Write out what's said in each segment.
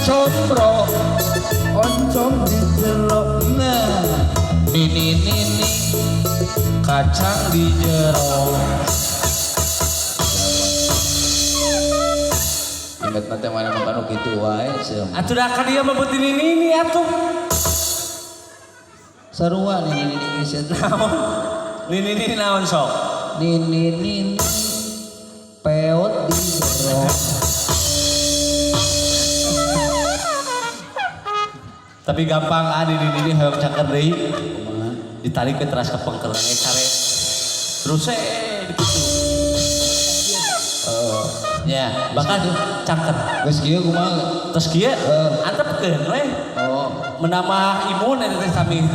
combro oncom di jero nini kacang di jero. Ingat nanti mana makan gitu wae sih. Atuh dah kan dia mabut ini atuh. Sarua nini geus Naon? Nini naon sok? nini peot di jero. Tapi gampang nini hoyong caker deui. Ditarik ke teras ke pengkelenge kare. Terus gitu. Ya, bahkan cangker. Geus kieu kumaha? Terus kieu antepkeun we. Menambah imun eta teh sami.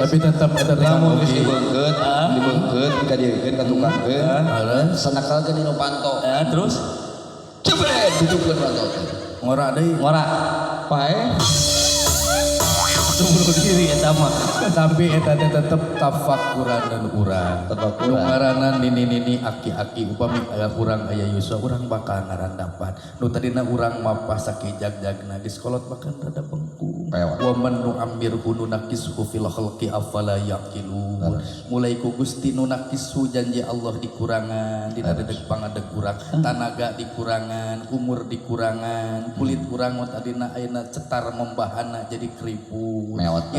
Tapi tetap eta teh lamun geus dibeungkeut dikadiekeun katungkangkeun sanakalkeun dinu panto. Terus Cepet ditutupkeun panto. ngora deui. ngora Pae bunuh diri eta mah. Tapi eta teh tetep tafakuran dan urang. Tafakuran. Nu ngaranna nini aki-aki upami aya urang aya Yusuf urang bakal ngarandapan. Nu tadina urang mah pas sakijag-jagna geus kolot bakal rada bengkung. Wa man nu amirhu nu nakishu fil khalqi afala yaqilun. Mulai ku Gusti nu nakishu janji Allah dikurangan, dina dedeg pangadeg urang, tanaga dikurangan, umur dikurangan, kulit urang mah tadina ayeuna cetar membahana jadi keriput. Mewat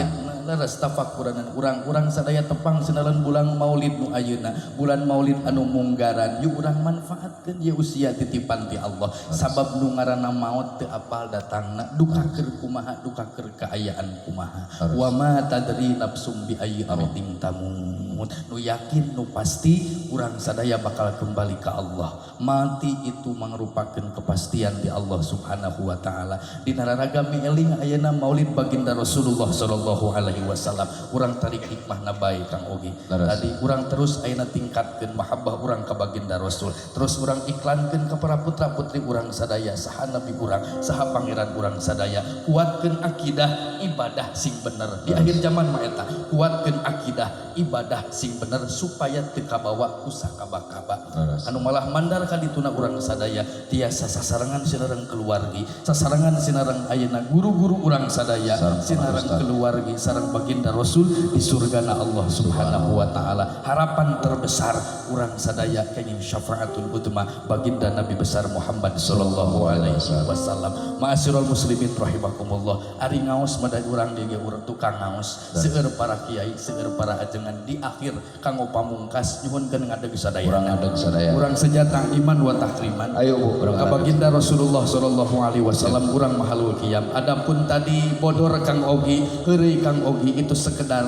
Leres tafakuranan urang-urang sadaya tepang sinalan bulan maulid nu ayeuna bulan maulid anu munggaran yuk urang manfaatkeun ye usia titipan ti Allah sabab nu ngaranna maot teu apal datangna duka keur kumaha duka keur kaayaan kumaha wa ma tadri nafsum bi ayyi ardin tamut nu yakin nu pasti urang sadaya bakal kembali ke Allah mati itu mangrupakeun kepastian di Allah subhanahu wa ta'ala dina raragami eling ayeuna maulid baginda Rasulullah sallallahu alaihi wasallam urang tarik hikmahna bae Kang Ogi tadi urang terus ayeuna tingkatkeun mahabbah urang ka baginda Rasul terus urang iklankeun ka para putra putri urang sadaya saha nabi urang saha pangeran urang sadaya kuatkeun akidah ibadah sing bener di akhir zaman mah eta kuatkeun akidah ibadah sing bener supaya teu kabawa ku sakaba-kaba anu malah mandar ka dituna urang sadaya tiasa sasarangan sinareng keluargi sasarangan sinareng ayeuna guru-guru urang sadaya sinareng keluargi sareng baginda Rasul di surgana Allah subhanahu wa ta'ala harapan terbesar urang sadaya kenging syafaatul utma baginda Nabi besar Muhammad sallallahu alaihi wasallam ma'asyiral muslimin rahimakumullah ari ngaos madah urang di urang tukang ngaos seueur para kiai seueur para ajengan di akhir kanggo pamungkas nyuhunkeun ngadeg sadaya urang ngadeg sadaya urang sejatah iman wa tahriman ayo Bu ka baginda Rasulullah sallallahu alaihi wasallam urang mahalul qiyam adapun tadi bodor Kang Ogi heureuy Kang Ogi itu sekedar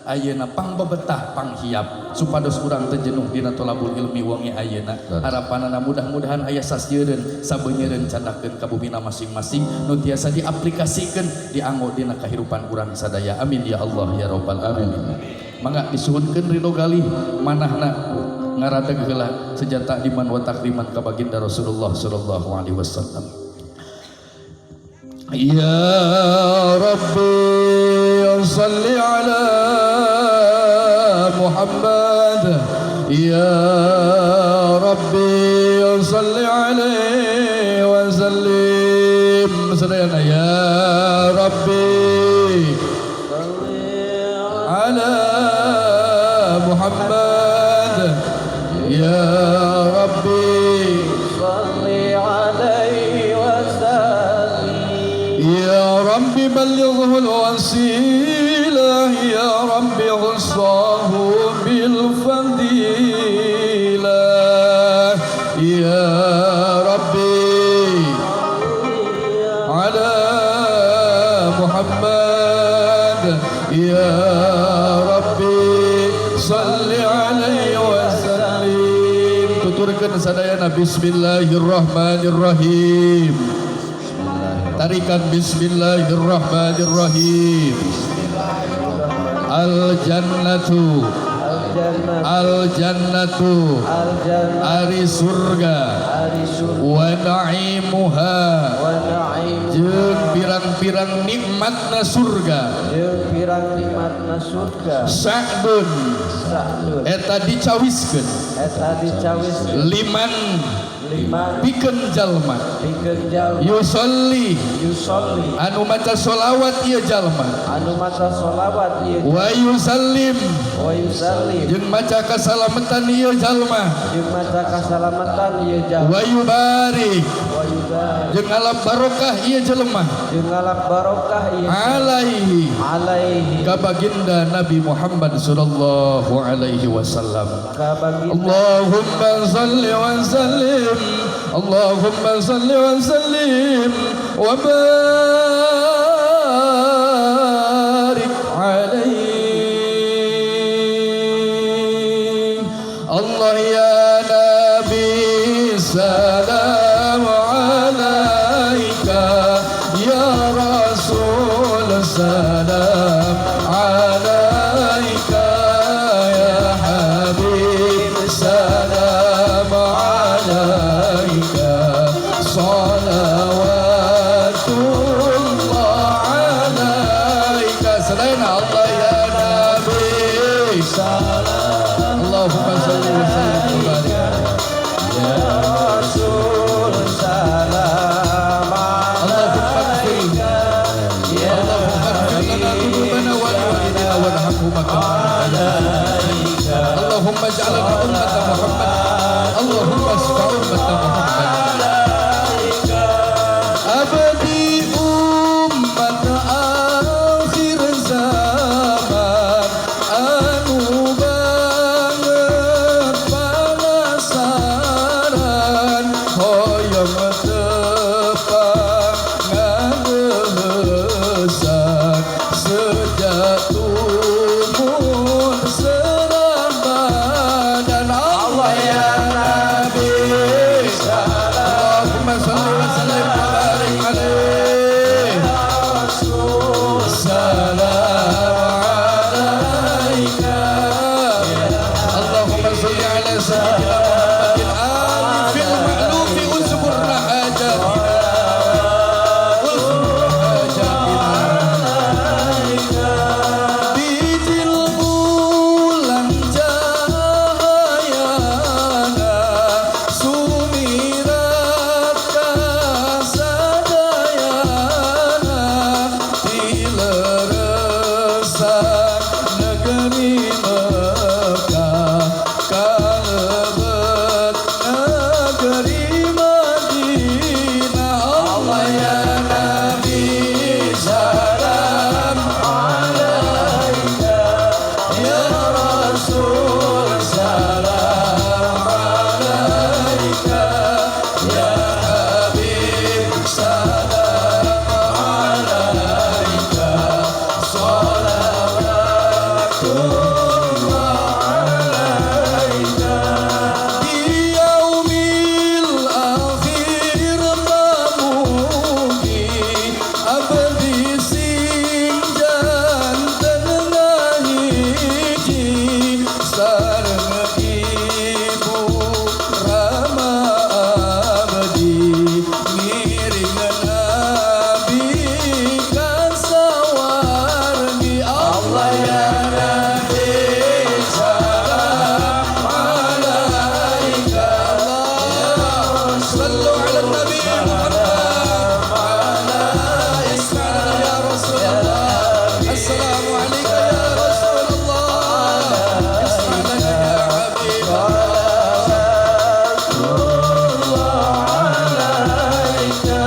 ayeuna pangbebetah panghiap supados urang teu jenuh dina tolabul ilmi wangi ayeuna harapanana mudah-mudahan aya sasieun sabeuneureun candakeun ka bumina masing-masing nu tiasa diaplikasikeun dianggo dina kahirupan urang sadaya amin ya Allah ya rabbal alamin mangga disuhunkeun ridho galih manahna ngaradeg heula sejata iman wa takriman ka baginda Rasulullah sallallahu alaihi wasallam ya rabbi salli ala Muhammad ya rabbi salli alaihi wa sallim sadayana ya rabbi salli ala Muhammad ya rabbi salli alaihi wa sallim ya rabbi ballighhu al-wasilah ya rabbi ghussahu bil fadilah ya rabbi ala Muhammad ya rabbi salli alaihi wa sallim tuturkeun sadayana bismillahirrahmanirrahim tarikan bismillahirrahmanirrahim al jannatu ari surga wa na'imuha jeung pirang-pirang nikmatna surga sa'dun eta dicawiskeun liman musliman pikeun jalma pikeun jalma yusolli yusolli anu maca sholawat ieu jalma anu maca sholawat ieu wa yusallim wa yusallim jeung maca kasalamatan ieu jalma jeung maca kasalamatan ieu jalma wa yubarik wa yubarik jeung ngalap barokah ieu jalma jeung ngalap barokah ieu alaihi alaihi ka baginda Nabi Muhammad sallallahu alaihi wasallam. ka baginda Allahumma salli wa sallim Allahumma salli wa sallim wa barik alaihi Allah ya Nabi salam alaika ya Rasul salam alaika ya Habib salam alaika salawatullah alaika selain Allah ya Nabi salam Allahumma salli wa sallim wa barik ya Rasul salam Allahumma ighfir ya ذنوبنا ولوالدينا وارحمهما كما ربيانا اللهم اجعلنا أمة محمد اللهم اشفع أمة محمد أبدي أمة آخر zaman anu banget panasaran hoyong tepang ngagehesan sejak tumur serah badan Allah ya Nabi Allahumma salli wa sallim wa barik alaihi salam alaika Allahumma salli ala sayyidina Muhammadin alifil ma'lufi uzburna hajatina uzburna hajatina bijil bulan cahayana sumirat kasadayana tileresan negeri Mekah kalebet negeri Madinah Allah ya Nabi salam alaika ya Rasul salam alaika ya Habib salam alaika salawatullah alaika di yaumil akhir pamugi abdi sing janten ngahiji sareng ibu rama abdi ngiring nabi kasawargi Allah ya Nabi salam alaika Allah sallu ala nabi Muhammad ala isma'na ya Rasulullah assalamu alayka ya Rasulullah isma'na ya Habib Allah alaika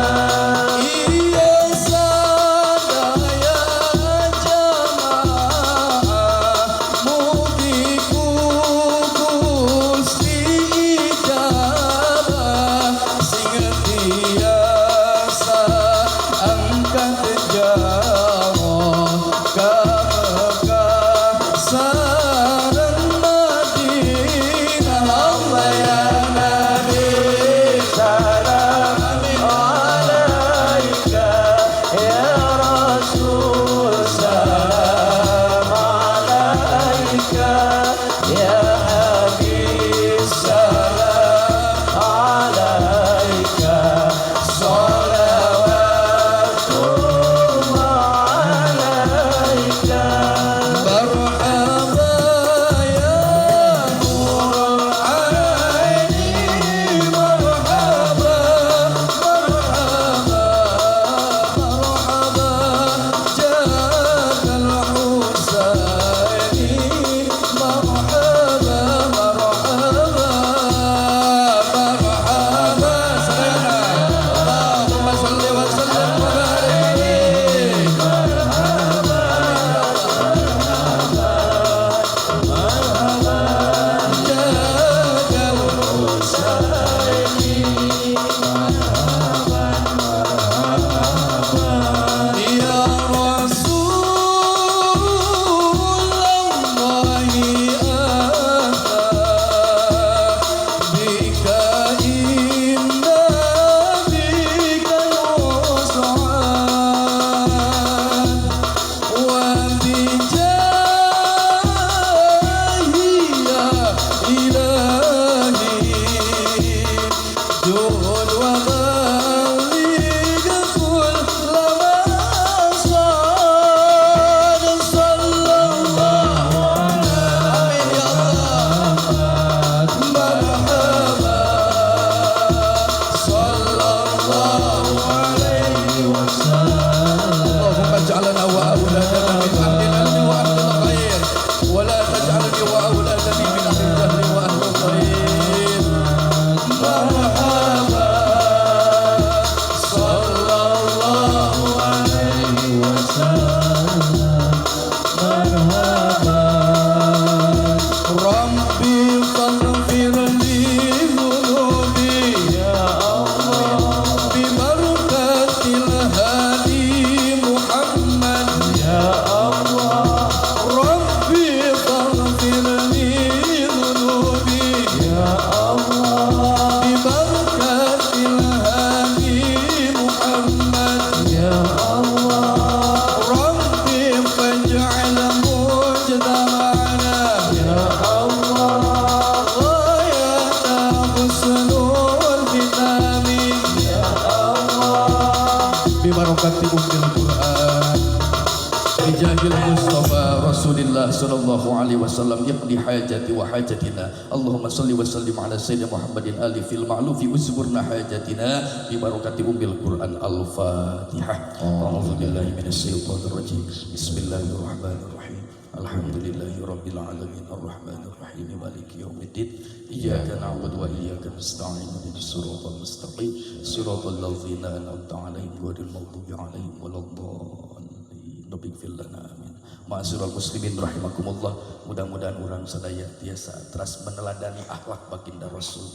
Bibarakati ummil Qur'an Bijahil Mustafa Rasulillah sallallahu alaihi wasallam yaqdi hajati wa hajatina Allahumma salli wa sallim ala sayyidina Muhammadin ali fil ma'lufi usburna hajatina bi barakati ummil Qur'an al-Fatihah. A'udzu billahi minasy syaithanir rajim. Bismillahirrahmanirrahim. Alhamdulillahi rabbil alamin arrahmanir rahim maliki yaumiddin iyyaka na'budu wa iyyaka nasta'in ihdinas siratal mustaqim siratal ladzina an'amta 'alaihim ghairil maghdubi 'alaihim waladdallin. Nubikfil lana amin. Ma'asyiral muslimin rahimakumullah. Mudah-mudahan orang sadaya tiasa terus meneladani akhlak baginda Rasul.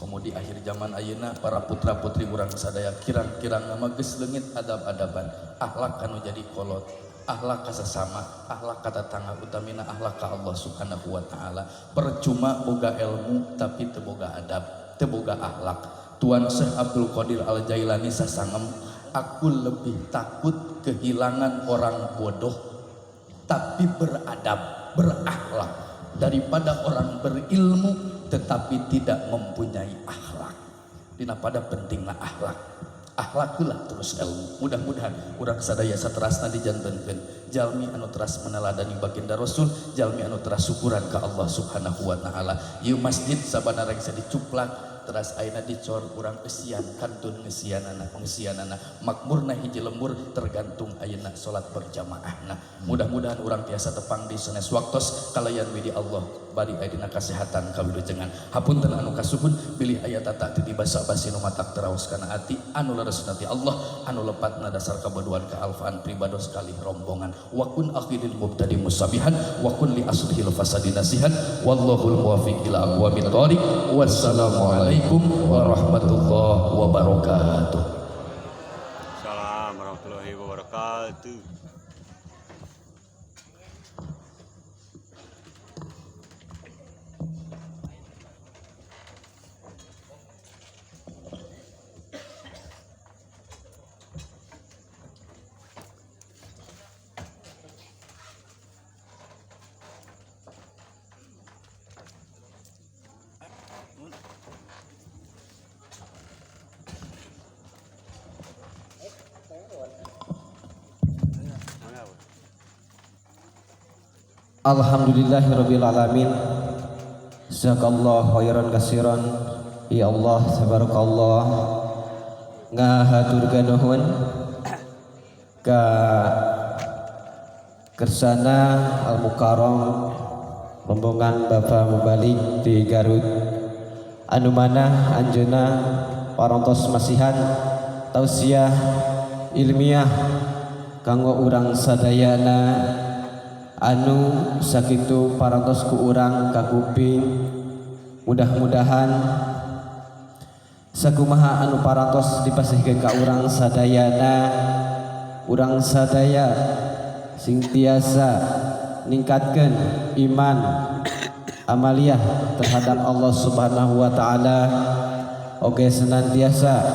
Kemudian di akhir zaman ayeuna para putra-putri orang sadaya kirang-kirang nama geus leungit adab-adaban. Akhlak anu jadi kolot, akhlak ka sesama, akhlak ka tetangga, utamina akhlak ka Allah Subhanahu wa taala. Percuma boga ilmu tapi teu boga adab, teu boga akhlak. Tuan Syekh Abdul Qadir Al-Jailani sasangem, aku lebih takut kehilangan orang bodoh tapi beradab, berakhlak daripada orang berilmu tetapi tidak mempunyai akhlak. Dina pada pentingna akhlak. Akhlaklah terus ilmu. Mudah-mudahan urang sadaya saterasna dijantenkeun jalmi anu teras meneladani baginda Rasul, jalmi anu teras syukuran ka Allah Subhanahu wa taala. Ieu masjid sabana rek dicuplak teras ayeuna dicor urang eusian kantun ngeusianana makmurna hiji lembur tergantung ayeuna salat berjamaahna. Mudah-mudahan urang tiasa tepang di sanes waktos kalayan widi Allah bari aya dina kasehatan kawilujengan. Hapunten anu kasuhun bilih aya tata titi basa-basi nu matak teraos kana ati anu leres nanti Allah anu lepatna dasar kabodohan kaalfaan pribados kalih rombongan. Wa kun akhidil mubtadi musabihan wa kun li aslihil fasadi nasihan wallahul muwaffiq ila aqwamit thoriq. Wassalamu alaikum warahmatullahi wabarakatuh. Assalamualaikum warahmatullahi wabarakatuh. Alhamdulillahirabbil alamin. Jazakallahu khairan katsiran. Ya Allah tabarakallah. Ngahaturkeun nuhun ka kersana Al Mukarram rombongan Bapak Mubalik di Garut anu manah anjeunna parantos masihan tausiah ilmiah kanggo urang sadayana anu sakitu parantos ku urang ka kuping. Mudah-mudahan sakumaha anu parantos dipasihkeun ka urang sadayana, urang sadaya sing tiasa ningkatkeun iman amaliyah terhadap Allah Subhanahu wa taala oge senantiasa